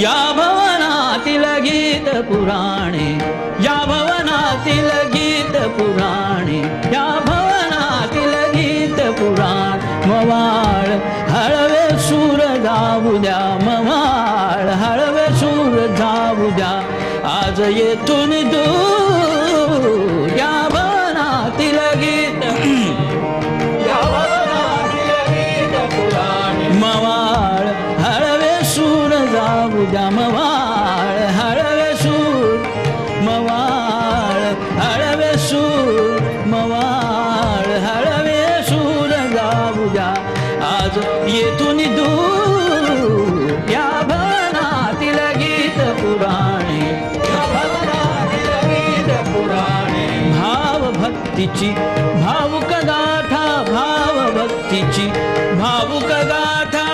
या भवनातील गीत पुराणे, या भवनातील गीत पुराणे, या भवनातील गीत पुराण. मवाळ हळवे सूर जाऊ द्या, मवाळ हळवे सूर जाऊ द्या. आज येथून दूर या भवनातील गीत, या भवनातील गीत पुराणे. मवाळ हळवे सूर जाऊ द्या, मवाळ हळवे सूर, मवाळ हळवे सूर, मवाळ हळवे सूर जाऊ द्या. आज येथून दूर या भवनातील गीत पुराणे, या भवनातील गीत पुराणे. भाव भक्तीची भावुक गाथा, भाव भक्तीची भावुक गाथा,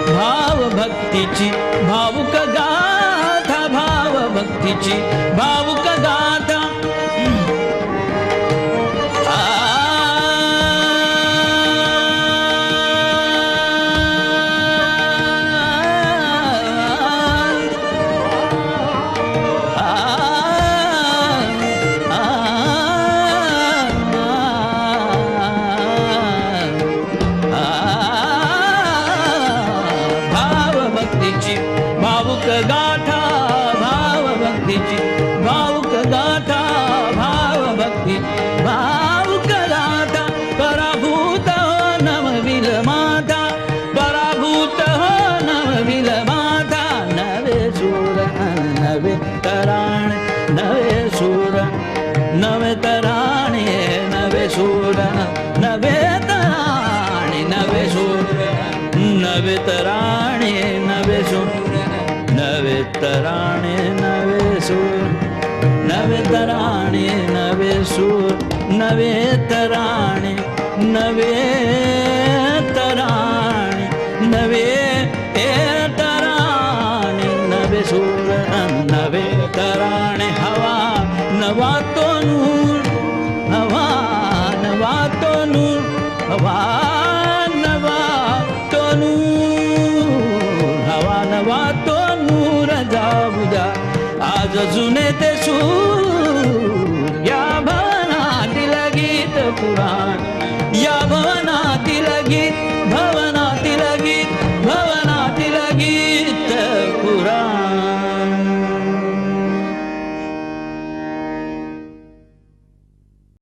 भाव भक्तीची भावुक गाथा, भाव भक्तीची भावुक गाथा. भावुक गाथा, भाव भक्तीची भावुक गाथा, भाव भक्ती भावुक गाथा. पराभूत हो नवविल माता, पराभूत हो नवविल माता. नवे सूर नवे तराणे, नवे सूर नवे तराणे, नवे सूर नवे तराणे, नवे सूर नवे तराणे, नवे सूर नवे तराणे, नवे सूर नवे तराणे, नवे सूर नवे तराणे, नवे तराणे, नवे तराणे, नवे सूर नवे तराणे. हवा नवा तो नूर, हवा नवा तो नूर, हवा नवा तो नूर, हवा नवा तो जाऊ द्या. आज जुने ते सूर या भवनातील गीत पुराण.